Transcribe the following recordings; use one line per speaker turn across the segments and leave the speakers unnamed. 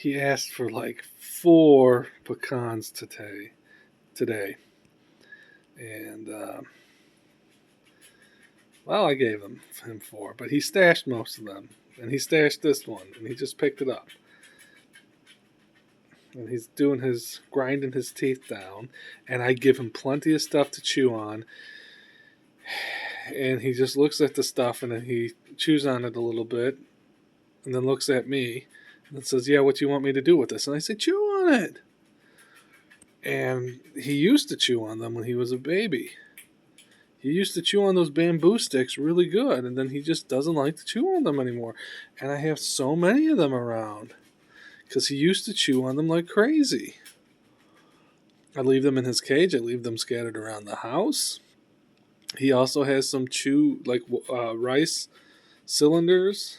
he asked for like 4 pecans today, and well, I gave him 4, but he stashed most of them, and he stashed this one, and he just picked it up, and he's doing his grinding his teeth down, and I give him plenty of stuff to chew on, and he just looks at the stuff, and then he chews on it a little bit, and then looks at me, and says, "Yeah, what do you want me to do with this?" And I say, "Chew on it." And he used to chew on them when he was a baby. He used to chew on those bamboo sticks really good, and then he just doesn't like to chew on them anymore. And I have so many of them around because he used to chew on them like crazy. I leave them in his cage. I leave them scattered around the house. He also has some rice cylinders.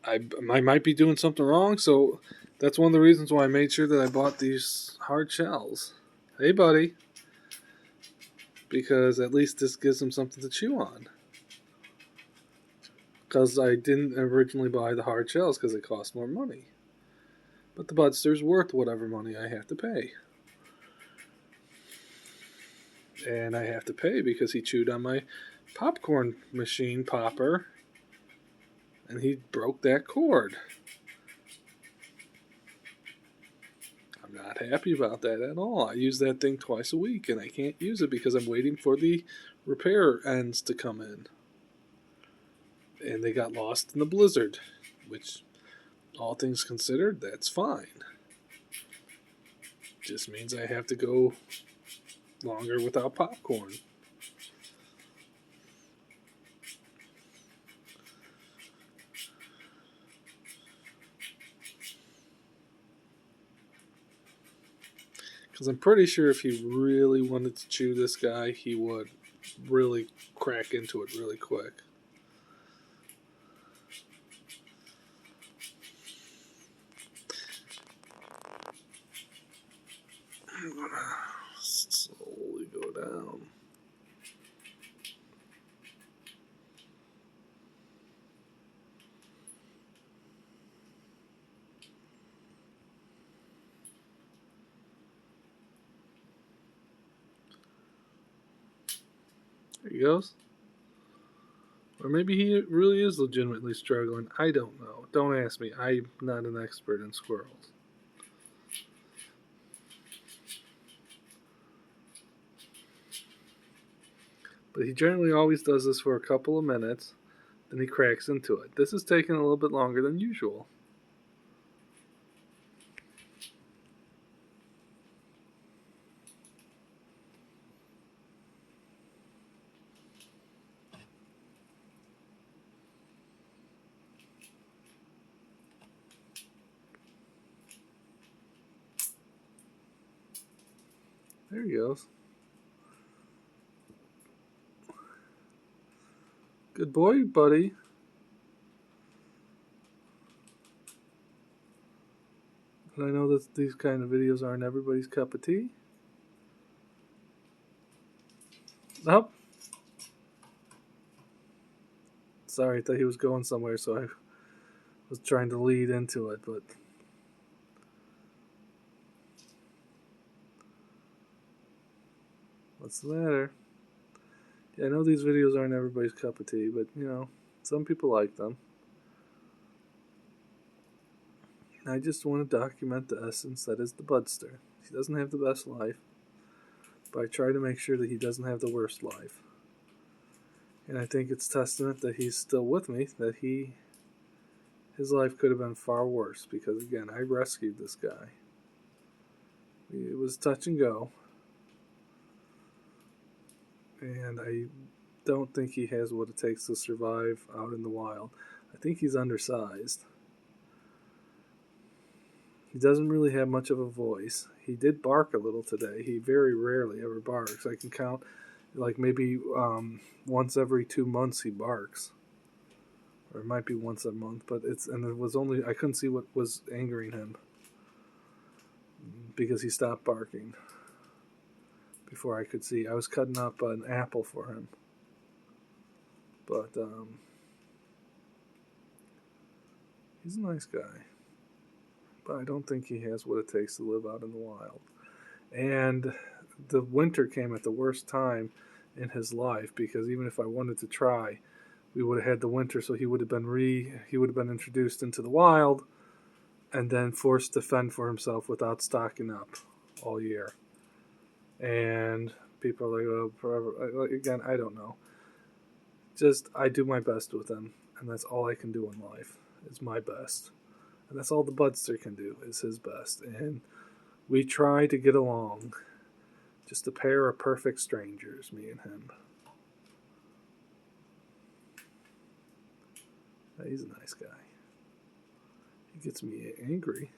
I might be doing something wrong, so that's one of the reasons why I made sure that I bought these hard shells. Hey, buddy. Because at least this gives him something to chew on. Because I didn't originally buy the hard shells because they cost more money. But the Budster's worth whatever money I have to pay. And I have to pay because he chewed on my popcorn machine popper and he broke that cord. I'm not happy about that at all. I use that thing twice a week and I can't use it because I'm waiting for the repair ends to come in. And they got lost in the blizzard, which, all things considered, that's fine. Just means I have to go longer without popcorn. Because I'm pretty sure if he really wanted to chew this guy, he would really crack into it really quick. I'm gonna slowly go down. There he goes. Or maybe he really is legitimately struggling. I don't know. Don't ask me. I'm not an expert in squirrels. But he generally always does this for a couple of minutes, then he cracks into it. This is taking a little bit longer than usual. There he goes. Good boy, buddy. And I know that these kind of videos aren't everybody's cup of tea. Nope. Sorry, I thought he was going somewhere, so I was trying to lead into it, but what's the matter? Yeah, I know these videos aren't everybody's cup of tea, but some people like them. I just want to document the essence that is the Budster. He doesn't have the best life, but I try to make sure that he doesn't have the worst life. And I think it's testament that he's still with me, that his life could have been far worse, because again, I rescued this guy. It was touch and go. And I don't think he has what it takes to survive out in the wild. I think he's undersized. He doesn't really have much of a voice. He did bark a little today. He very rarely ever barks. I can count like maybe once every 2 months he barks. Or it might be once a month, but I couldn't see what was angering him because he stopped barking before I could see. I was cutting up an apple for him. But he's a nice guy. but I don't think he has what it takes to live out in the wild. And the winter came at the worst time in his life because even if I wanted to try, we would have had the winter, so he would have been introduced into the wild and then forced to fend for himself without stocking up all year. And people are like, oh, forever. Again, I don't know. Just I do my best with him, and that's all I can do in life. Is my best, and that's all the Budster can do is his best. And we try to get along, just a pair of perfect strangers, me and him. He's a nice guy. He gets me angry.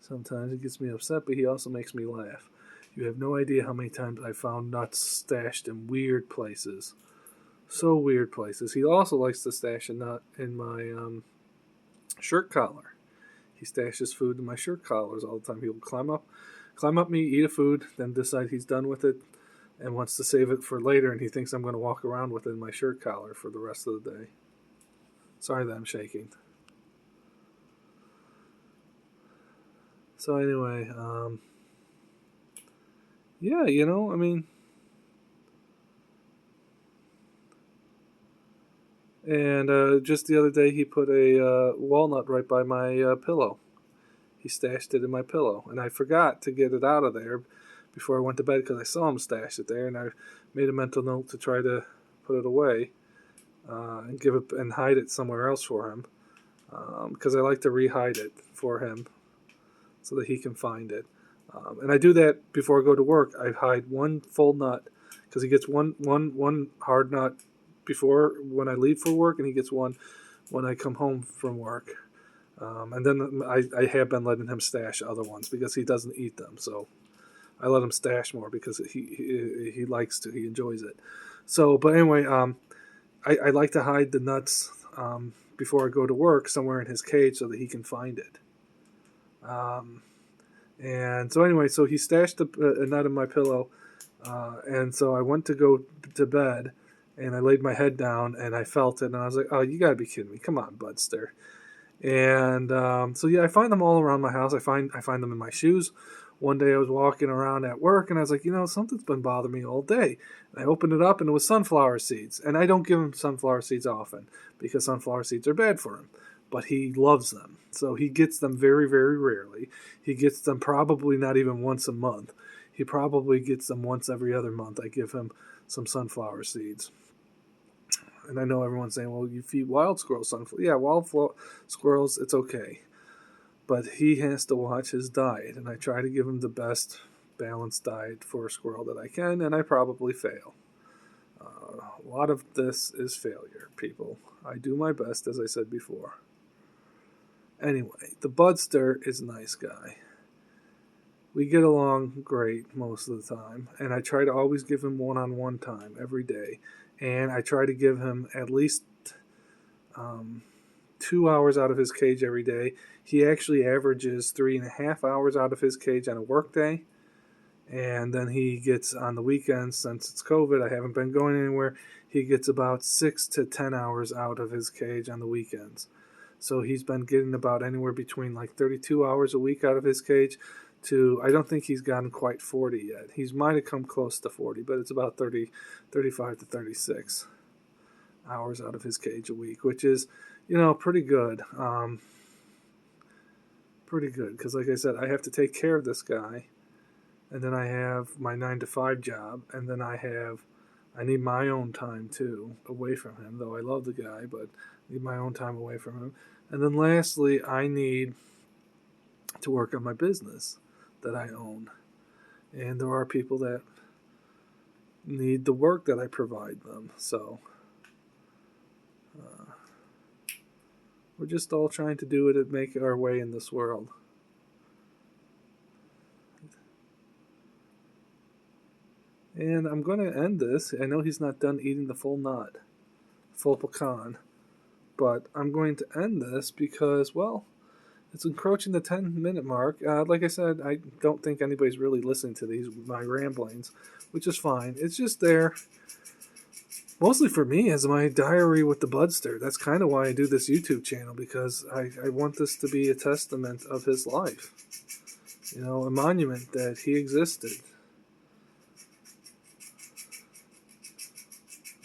Sometimes he gets me upset, but he also makes me laugh. You have no idea how many times I found nuts stashed in weird places. So weird places. He also likes to stash a nut in my shirt collar. He stashes food in my shirt collars all the time. He'll climb up me, eat a food, then decide he's done with it and wants to save it for later, and he thinks I'm going to walk around with it in my shirt collar for the rest of the day. Sorry that I'm shaking. So anyway, yeah, I mean, and just the other day he put a walnut right by my pillow. He stashed it in my pillow, and I forgot to get it out of there before I went to bed because I saw him stash it there, and I made a mental note to try to put it away and give it and hide it somewhere else for him because I like to re-hide it for him so that he can find it. And I do that before I go to work. I hide one full nut because he gets one hard nut before when I leave for work, and he gets one when I come home from work. And then I have been letting him stash other ones because he doesn't eat them. So I let him stash more because he likes to. He enjoys it. So, but anyway, I like to hide the nuts before I go to work somewhere in his cage so that he can find it. And so anyway, so he stashed a nut in my pillow, and so I went to go to bed, and I laid my head down, and I felt it, and I was like, "Oh, you gotta be kidding me! Come on, Budster!" And so yeah, I find them all around my house. I find them in my shoes. One day I was walking around at work, and I was like, something's been bothering me all day. And I opened it up, and it was sunflower seeds. And I don't give him sunflower seeds often because sunflower seeds are bad for him. But he loves them. So he gets them very, very rarely. He gets them probably not even once a month. He probably gets them once every other month. I give him some sunflower seeds. And I know everyone's saying, well, you feed wild squirrels sunflower. Yeah, squirrels, it's okay. But he has to watch his diet. And I try to give him the best balanced diet for a squirrel that I can, and I probably fail. A lot of this is failure, people. I do my best, as I said before. Anyway, the Budster is a nice guy. We get along great most of the time, and I try to always give him one-on-one time every day. And I try to give him at least 2 hours out of his cage every day. He actually averages 3.5 hours out of his cage on a work day. And then he gets on the weekends, since it's COVID, I haven't been going anywhere, he gets about 6 to 10 hours out of his cage on the weekends. So he's been getting about anywhere between like 32 hours a week out of his cage to, I don't think he's gotten quite 40 yet. He might have come close to 40, but it's about 35 to 36 hours out of his cage a week, which is, pretty good. Pretty good, because like I said, I have to take care of this guy. And then I have my 9 to 5 job, and then I need my own time too, away from him, though I love the guy, but I need my own time away from him. And then lastly, I need to work on my business that I own. And there are people that need the work that I provide them. So we're just all trying to do it and make our way in this world. And I'm going to end this. I know he's not done eating the full pecan. But I'm going to end this because, well, it's encroaching the 10-minute mark. Like I said, I don't think anybody's really listening to my ramblings, which is fine. It's just there mostly for me as my diary with the Budster. That's kind of why I do this YouTube channel, because I want this to be a testament of his life. You know, a monument that he existed.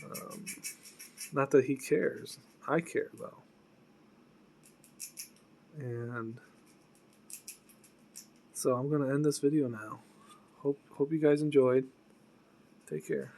Um, Not that he cares. I care, though. And so I'm going to end this video now. Hope you guys enjoyed. Take care.